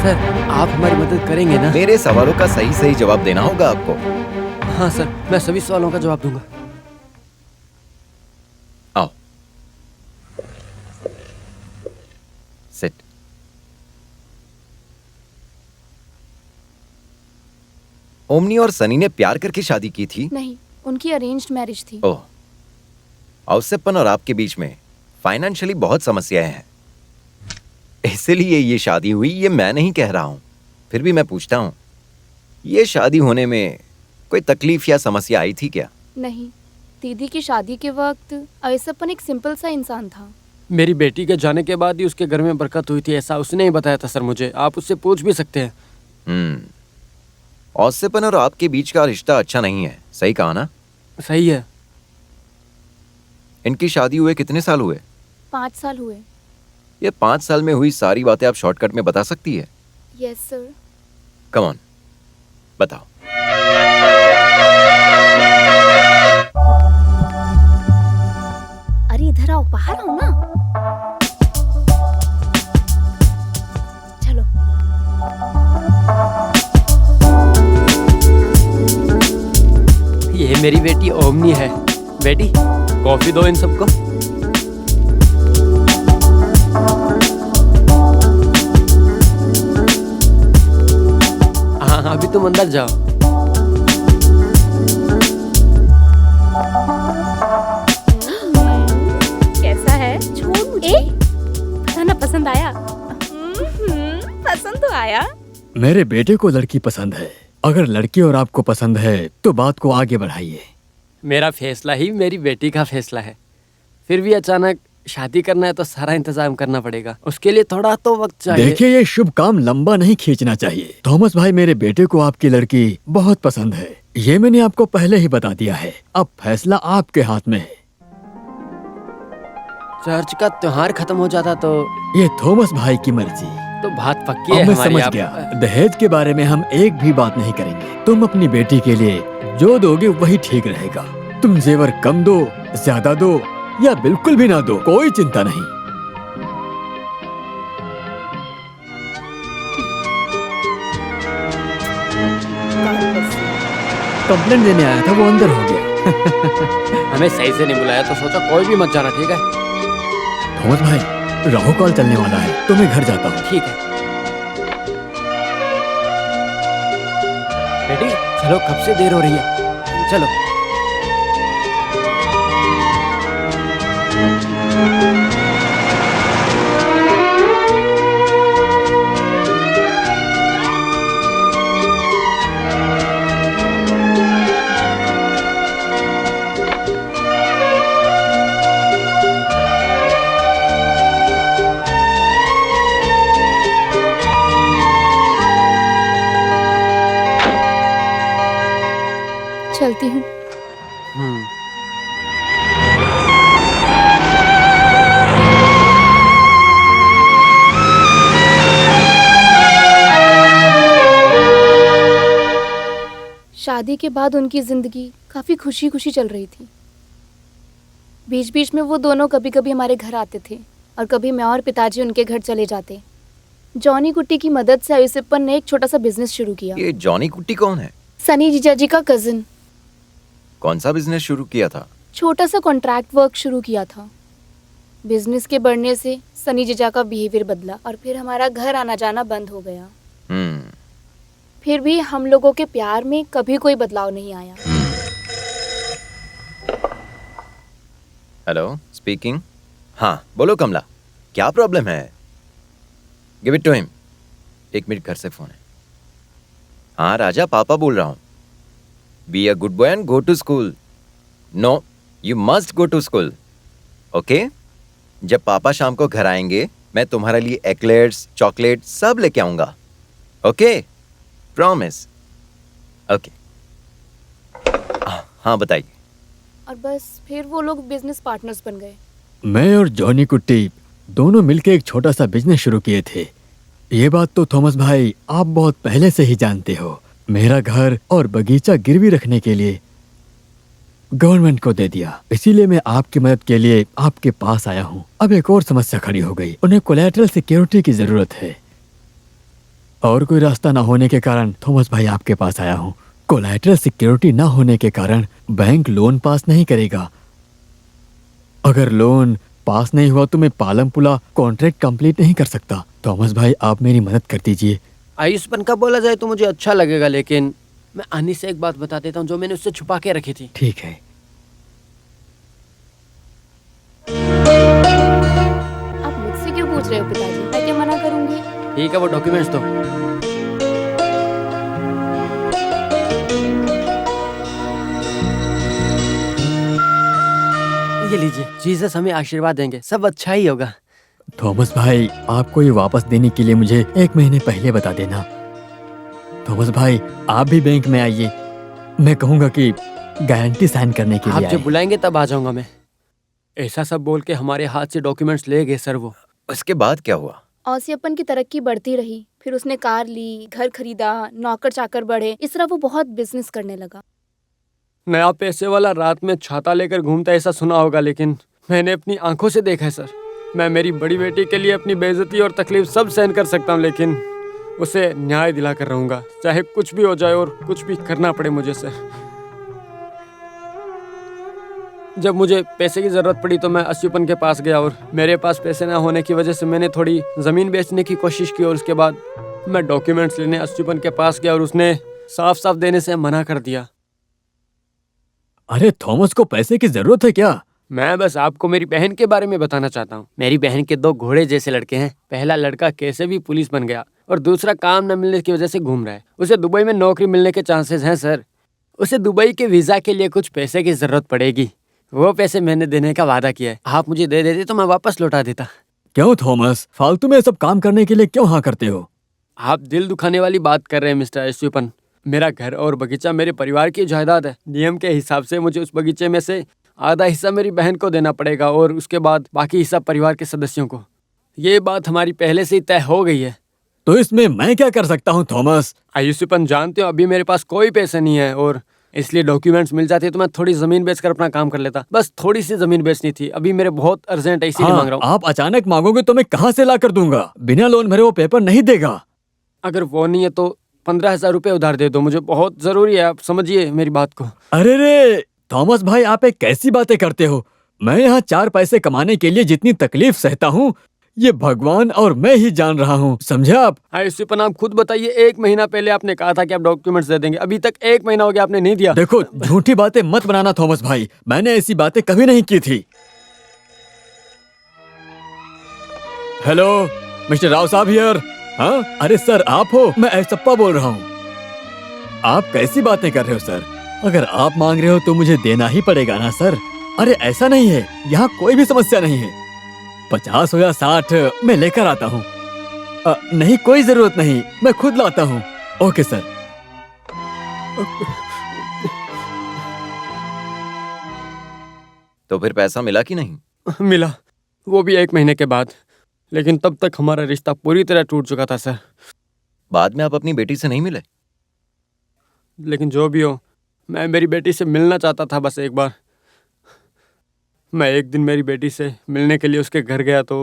Sir, आप हमारी मदद करेंगे ना? मेरे सवालों का सही सही जवाब देना होगा आपको। हाँ सर, मैं सभी सवालों का जवाब दूंगा। आओ, सिट। ओमनी और सनी ने प्यार करके शादी की थी? नहीं, उनकी अरेंज्ड मैरिज थी। ओह, औसप्पन और आपके बीच में फाइनेंशियली बहुत समस्याएं हैं, इसलिए ये शादी हुई। ये मैं नहीं कह रहा हूं, फिर भी मैं पूछता हूं, ये शादी होने में कोई तकलीफ या समस्या आई थी क्या? नहीं, दीदी की शादी के वक्त औसप्पन एक सिंपल सा इंसान था। मेरी बेटी के जाने के बाद ही उसके घर में बरकत हुई थी, ऐसा उसने ही बताया था सर मुझे। आप उससे पूछ भी सकते हैं। औसप्पन और आपके बीच का रिश्ता अच्छा नहीं है, सही कहा ना? सही है। इनकी शादी हुए कितने साल हुए? 5 साल हुए। ये 5 साल में हुई सारी बातें आप शॉर्टकट में बता सकती है? Yes sir. कम ऑन, बताओ। अरे इधर आओ, बाहर आओ ना। चलो। ये मेरी बेटी ओमनी है। बेटी, कॉफी दो इन सबको। हाँ, अभी तुम अंदर जाओ। कैसा है? छोड़ मुझे। खाना पसंद आया? पसंद तो आया। मेरे बेटे को लड़की पसंद है। अगर लड़की और आपको पसंद है तो बात को आगे बढ़ाइए। मेरा फैसला ही मेरी बेटी का फैसला है। फिर भी अचानक शादी करना है तो सारा इंतजाम करना पड़ेगा, उसके लिए थोड़ा तो वक्त चाहिए। देखिए, ये शुभ काम लंबा नहीं खींचना चाहिए। थॉमस भाई, मेरे बेटे को आपकी लड़की बहुत पसंद है, ये मैंने आपको पहले ही बता दिया है। अब फैसला आपके हाथ में है। चर्च का त्योहार खत्म हो जाता तो ये थॉमस भाई की मर्जी। तो बात पक्की है अब मैं हमारी। समझ आप गया। दहेज के बारे में हम एक भी बात नहीं करेंगे। तुम अपनी बेटी के लिए जो दोगे वही ठीक रहेगा। तुम जेवर कम दो, ज्यादा दो या बिल्कुल भी ना दो, कोई चिंता नहीं। कंप्लेंट देने आया था, वो अंदर हो गया। हमें सही से नहीं बुलाया तो सोचा कोई भी मत जाना, ठीक है? थॉमस भाई, राहु कॉल चलने वाला है तो मैं घर जाता हूँ। ठीक है बेटी, चलो, कब से देर हो रही है, चलो। चलती हूँ। शादी के बाद उनकी जिंदगी काफी खुशी खुशी चल रही थी। बीच बीच में वो दोनों कभी कभी हमारे घर आते थे और कभी मैं और पिताजी उनके घर चले जाते। जॉनी कुट्टी की मदद से औसप्पन ने एक छोटा सा बिजनेस शुरू किया। ये जॉनी कुट्टी कौन है? सनी जीजाजी का कजिन। कौन सा बिजनेस शुरू किया था? छोटा सा कॉन्ट्रैक्ट वर्क शुरू किया था। बिजनेस के बढ़ने से सनी जीजा का बिहेवियर बदला और फिर हमारा घर आना जाना बंद हो गया। फिर भी हम लोगों के प्यार में कभी कोई बदलाव नहीं आया। Hello, speaking. हाँ बोलो कमला, क्या प्रॉब्लम है? Give it to him. 1 minute, घर से फोन है। हाँ राजा, पापा बोल रहा हूँ। Be a good boy and go to school. No, you must go to school, okay? जब पापा शाम को घर आएंगे मैं तुम्हारे लिए एक्लेट्स, चॉकलेट सब लेके आऊंगा, ओके? Promise, okay. हाँ बताइए। और बस फिर वो लोग बिजनेस पार्टनर्स बन गए। मैं और जॉनी कुट्टी दोनों मिलकर एक छोटा सा बिजनेस शुरू किए थे। ये बात तो थॉमस भाई आप बहुत पहले से ही जानते हो। मेरा घर और बगीचा गिरवी रखने के लिए गवर्नमेंट को दे दिया, इसीलिए मैं आपकी मदद के लिए आपके पास आया हूँ। अब एक और समस्या खड़ी हो गई, उन्हें कोलैटरल सिक्योरिटी की जरूरत है। और कोई रास्ता ना होने के कारण थॉमस भाई आपके पास आया हूँ। कोलैटरल सिक्योरिटी ना होने के कारण बैंक लोन पास नहीं करेगा। अगर लोन पास नहीं हुआ तो मैं पालम पुला कॉन्ट्रैक्ट कंप्लीट नहीं कर सकता। थॉमस भाई आप मेरी मदद कर दीजिए। आयुष्मान का बोला जाए तो मुझे अच्छा लगेगा, लेकिन मैं अनी से एक बात बता देता हूँ जो मैंने उससे छुपा के रखी थी। ठीक है। आप मुझसे क्यों पूछ रहे हो पिताजी? मैं क्या मना करूंगी? ठीक है, वो डॉक्यूमेंट्स दो। ये लीजिए, जीसस हमें आशीर्वाद देंगे, सब अच्छा ही होगा। थॉमस भाई आपको ये वापस देने के लिए मुझे 1 महीने पहले बता देना। थॉमस भाई आप भी बैंक में आइए, मैं कहूँगा कि गारंटी साइन करने के आप लिए जब आइए। बुलाएंगे तब आ जाऊंगा मैं। ऐसा सब बोल के हमारे हाथ से डॉक्यूमेंट्स ले गए सर वो। उसके बाद क्या हुआ? औसियपन की तरक्की बढ़ती रही, फिर उसने कार ली, घर खरीदा, नौकर चाकर बढ़े, इस तरह वो बहुत बिजनेस करने लगा। नया पैसे वाला रात में छाता लेकर घूमता ऐसा सुना होगा, लेकिन मैंने अपनी आंखों से देखा है सर। मैं मेरी बड़ी बेटी के लिए अपनी बेइज्जती और तकलीफ सब सहन कर सकता हूँ, लेकिन उसे न्याय दिलाकर रहूंगा, चाहे कुछ भी हो जाए और कुछ भी करना पड़े मुझे सर। जब मुझे पैसे की जरूरत पड़ी तो मैं अस्यूपन के पास गया और मेरे पास पैसे ना होने की वजह से मैंने थोड़ी जमीन बेचने की कोशिश की और उसके बाद मैं डॉक्यूमेंट्स लेने अस्यूपन के पास गया और उसने साफ साफ देने से मना कर दिया। अरे थॉमस को पैसे की जरूरत है क्या? मैं बस आपको मेरी बहन के बारे में बताना चाहता हूँ। मेरी बहन के 2 घोड़े जैसे लड़के हैं। पहला लड़का कैसे भी पुलिस बन गया और दूसरा काम न मिलने की वजह से घूम रहा है। उसे दुबई में नौकरी मिलने के चांसेस हैं सर। उसे दुबई के वीजा के लिए कुछ पैसे की जरूरत पड़ेगी। वो पैसे मैंने देने का वादा किया है। आप मुझे दे देते तो मैं वापस लौटा देता। क्यों थॉमस, फालतू में सब काम करने के लिए क्यों हाँ करते हो? आप दिल दुखाने वाली बात कर रहे हैं मिस्टर अस्यूपन। मेरा घर और बगीचा मेरे परिवार की जायदाद है। नियम के हिसाब से मुझे उस बगीचे में से आधा हिस्सा मेरी बहन को देना पड़ेगा और उसके बाद बाकी हिस्सा परिवार के सदस्यों को। ये बात हमारी पहले से ही तय हो गई है। तो इसमें मैं क्या कर सकता हूँ थॉमस? आयुष्मान जानते हो अभी मेरे पास कोई पैसे नहीं है और इसलिए डॉक्यूमेंट्स मिल जाते तो मैं थोड़ी जमीन बेचकर अपना काम कर लेता। बस थोड़ी सी जमीन बेचनी थी। अभी मेरे बहुत अर्जेंट है इसीलिए मांग रहा हूँ। आप अचानक मांगोगे तो मैं कहाँ से ला कर दूंगा? बिना लोन भरे वो पेपर नहीं देगा। अगर वो नहीं है तो 15,000 रुपये उधार दे दो, मुझे बहुत जरूरी है। आप समझिए मेरी बात को। अरे रे थॉमस भाई आप एक कैसी बातें करते हो? मैं यहाँ 4 पैसे कमाने के लिए जितनी तकलीफ सहता हूँ ये भगवान और मैं ही जान रहा हूँ, समझे आप? आयुष्मान आप खुद बताइए, 1 महीना पहले आपने कहा था कि आप डॉक्यूमेंट्स दे देंगे। अभी तक 1 महीना हो गया, आपने नहीं दिया। देखो झूठी बातें मत बनाना थॉमस भाई, मैंने ऐसी बातें कभी नहीं की थी। हेलो मिस्टर राव साहब हियर। हाँ अरे सर आप हो? मैं ऐसप्पा बोल रहा हूँ। आप कैसी बातें कर रहे हो सर? अगर आप मांग रहे हो तो मुझे देना ही पड़ेगा ना सर। अरे ऐसा नहीं है, यहाँ कोई भी समस्या नहीं है। 50 हो या 60 मैं लेकर आता हूँ। नहीं कोई जरूरत नहीं, मैं खुद लाता हूँ। Okay sir. तो फिर पैसा मिला कि नहीं? मिला, वो भी 1 महीने के बाद। लेकिन तब तक हमारा रिश्ता पूरी तरह टूट चुका था सर। बाद में आप अपनी बेटी से नहीं मिले? लेकिन जो भी हो, मैं मेरी बेटी से मिलना चाहता था बस एक बार। मैं एक दिन मेरी बेटी से मिलने के लिए उसके घर गया तो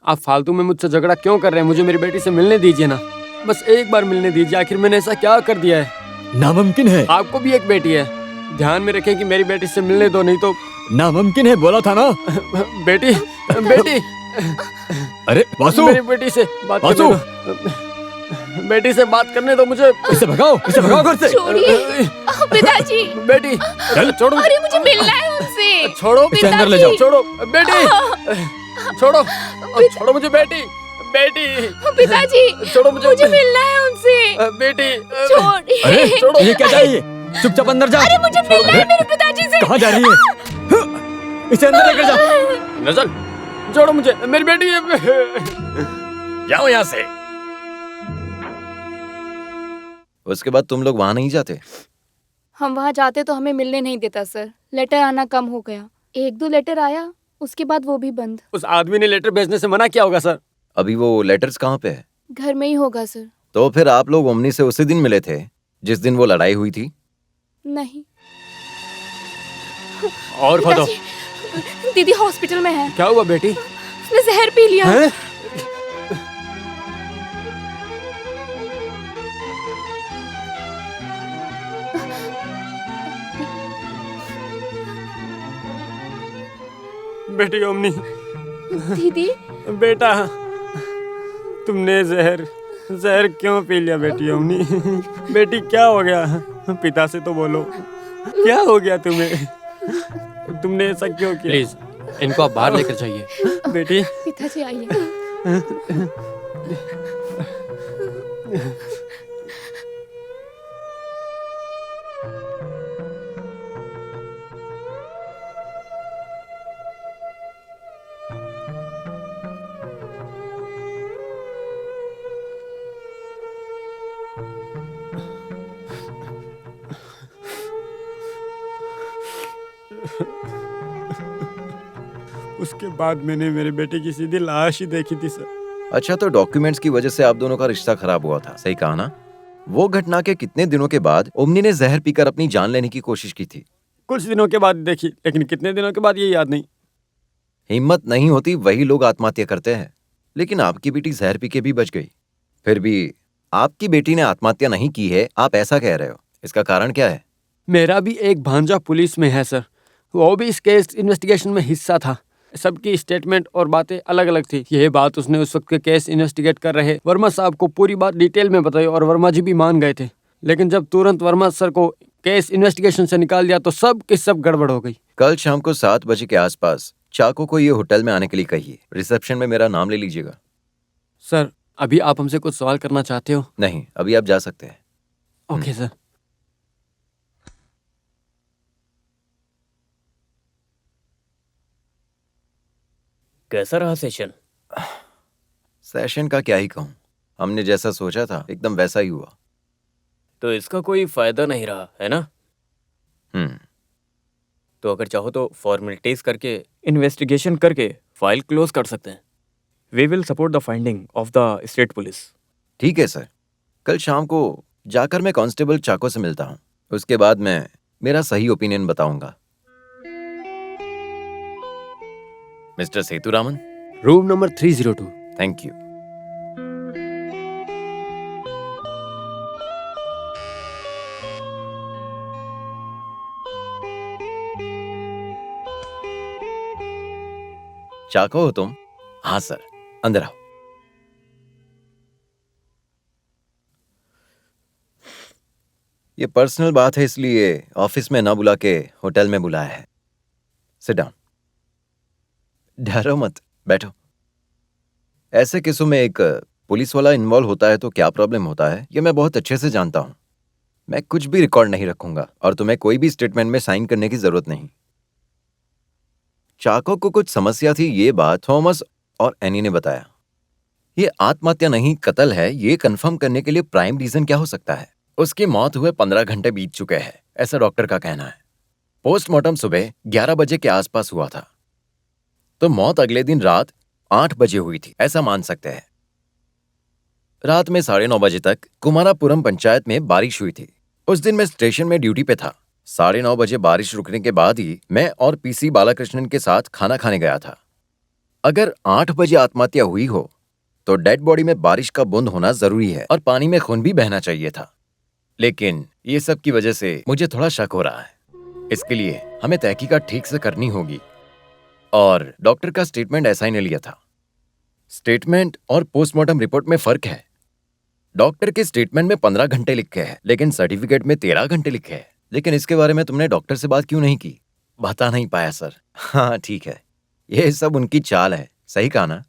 आप फालतू में मुझसे झगड़ा क्यों कर रहे हैं? मुझे मेरी बेटी से मिलने दीजिए ना, बस एक बार मिलने दीजिए। आखिर मैंने ऐसा क्या कर दिया है? नामुमकिन है। आपको भी एक बेटी है, ध्यान में रखें कि मेरी बेटी से मिलने दो, नहीं तो। नामुमकिन है बोला था ना। बेटी बेटी अरे वासु, मेरी बेटी से बात करने वासु! दो। बेटी से बात करने दो मुझे। इसे भगाओ घर से। छोड़िए पिताजी। बेटी चल छोड़ो, अरे मुझे मिलना है उनसे। छोड़ो, इसे अंदर ले जाओ। छोड़ो बेटी, छोड़ो छोड़ो मुझे बेटी। बेटी पिताजी छोड़ो मुझे मिलना है उनसे। बेटी छोड़िए। अरे छोड़ो। ये क्या चाहिए? चुपचाप अंदर जा। अरे मुझे मिलना है मेरे पिताजी से। कहाँ जा रही है? इसे अंदर लेकर जा। नजर छोड़ो मुझे, मेरी बेटी है। जाओ यहाँ से। उसके बाद तुम लोग वहां नहीं जाते? हम वहाँ जाते तो हमें मिलने नहीं देता सर। लेटर आना कम हो गया, 1-2 लेटर आया, उसके बाद वो भी बंद। उस आदमी ने लेटर भेजने से मना किया होगा सर। अभी वो लेटर्स कहाँ पे है? घर में ही होगा सर। तो फिर आप लोग ओमनी से उसी दिन मिले थे जिस दिन वो लड़ाई हुई थी? नहीं। और खोदो। पिताजी, दीदी हॉस्पिटल में है। क्या हुआ बेटी? उसने जहर पी लिया। हैं? बेटी ओमनी, दीदी बेटा, तुमने जहर जहर क्यों पी लिया बेटी ओमनी? बेटी क्या हो गया? पिता से तो बोलो, क्या हो गया तुम्हें? तुमने ऐसा क्यों किया? प्लीज इनको आप बाहर लेकर जाइए। बेटी, पिताजी आइए। उसके बाद मैंने मेरे बेटे की सीधी लाश ही देखी थी सर। अच्छा, तो डॉक्यूमेंट्स की वजह से आप दोनों का रिश्ता खराब हुआ था, सही कहा ना? वो घटना के कितने दिनों के बाद ओमनी ने जहर पीकर अपनी जान लेने की कोशिश की थी? कुछ दिनों के बाद देखी, लेकिन कितने दिनों के बाद ये याद नहीं। हिम्मत नहीं होती वही लोग आत्महत्या करते हैं, लेकिन आपकी बेटी जहर पी के भी बच गई। फिर भी आपकी बेटी ने आत्महत्या नहीं की है, आप ऐसा कह रहे हो, इसका कारण क्या है? मेरा भी एक भांजा पुलिस में है सर, वो भी इस केस इन्वेस्टिगेशन में हिस्सा था। सबकी स्टेटमेंट और बातें अलग अलग थी। यह बात उसने उस वक्त के केस इन्वेस्टिगेट कर रहे वर्मा साहब को पूरी बात डिटेल में बताई और वर्मा जी भी मान गए थे। लेकिन जब तुरंत वर्मा सर को केस इन्वेस्टिगेशन से निकाल दिया तो सब की सब गड़बड़ हो गई। कल शाम को 7 बजे के आसपास चाको को ये होटल में आने के लिए कहिए। रिसेप्शन में मेरा नाम ले लीजिएगा। सर, अभी आप हमसे कुछ सवाल करना चाहते हो? नहीं, अभी आप जा सकते हैं। Okay sir. कैसा रहा सेशन? सेशन का क्या ही कहूँ, हमने जैसा सोचा था एकदम वैसा ही हुआ। तो इसका कोई फायदा नहीं रहा है ना? तो अगर चाहो तो फॉर्मेलिटीज करके इन्वेस्टिगेशन करके फाइल क्लोज कर सकते हैं। We will support the finding of the state police. ठीक है सर, कल शाम को जाकर मैं कांस्टेबल चाको से मिलता हूँ, उसके बाद मैं मेरा सही ओपिनियन बताऊंगा। Mister Seturaman, room number 302। Thank you. Chacko हो तुम? हाँ सर, अंदर आओ। ये पर्सनल बात है, इसलिए ऑफिस में ना बुला के होटल में बुलाया है। Sit down. डरो मत, बैठो। ऐसे केसों में एक पुलिस वाला इन्वॉल्व होता है तो क्या प्रॉब्लम होता है ये मैं बहुत अच्छे से जानता हूं। मैं कुछ भी रिकॉर्ड नहीं रखूंगा और तुम्हें कोई भी स्टेटमेंट में साइन करने की जरूरत नहीं। चाको को कुछ समस्या थी, ये बात थॉमस और एनी ने बताया। ये आत्महत्या नहीं कत्ल है, ये कंफर्म करने के लिए प्राइम रीजन क्या हो सकता है? उसकी मौत हुए 15 घंटे बीत चुके हैं, ऐसा डॉक्टर का कहना है। पोस्टमार्टम सुबह 11 बजे के आसपास हुआ था, तो मौत अगले दिन रात 8 बजे हुई थी, ऐसा मान सकते हैं। रात में 9:30 बजे तक कुमारापुरम पंचायत में बारिश हुई थी। उस दिन मैं स्टेशन में ड्यूटी पे था। 9:30 बजे बारिश रुकने के बाद ही मैं और पीसी बालाकृष्णन के साथ खाना खाने गया था। अगर 8 बजे आत्महत्या हुई हो तो डेड बॉडी में बारिश का बूंद होना जरूरी है और पानी में खून भी बहना चाहिए था। लेकिन ये सब की वजह से मुझे थोड़ा शक हो रहा है। इसके लिए हमें तहकीकात ठीक से करनी होगी और डॉक्टर का स्टेटमेंट ऐसा ही ने लिया था। स्टेटमेंट और पोस्टमार्टम रिपोर्ट में फर्क है। डॉक्टर के स्टेटमेंट में 15 घंटे लिखे हैं, लेकिन सर्टिफिकेट में 13 घंटे लिखे हैं। लेकिन इसके बारे में तुमने डॉक्टर से बात क्यों नहीं की? बता नहीं पाया सर। हाँ ठीक है, ये सब उनकी चाल है, सही कहा ना?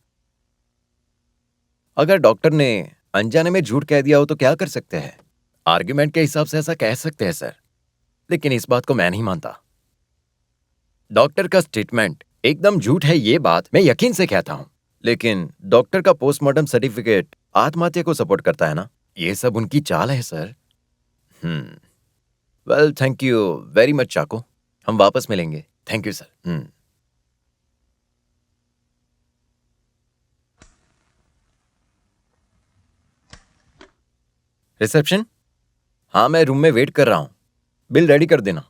अगर डॉक्टर ने अनजाने में झूठ कह दिया हो तो क्या कर सकते हैं? आर्ग्यूमेंट के हिसाब से ऐसा कह सकते हैं सर, लेकिन इस बात को मैं नहीं मानता। डॉक्टर का स्टेटमेंट एकदम झूठ है, ये बात मैं यकीन से कहता हूं, लेकिन डॉक्टर का पोस्टमार्टम सर्टिफिकेट आत्महत्या को सपोर्ट करता है ना। ये सब उनकी चाल है sir. Well, thank you very much Chacko, हम वापस मिलेंगे। Thank you sir. रिसेप्शन? हाँ, मैं रूम में वेट कर रहा हूं, बिल रेडी कर देना।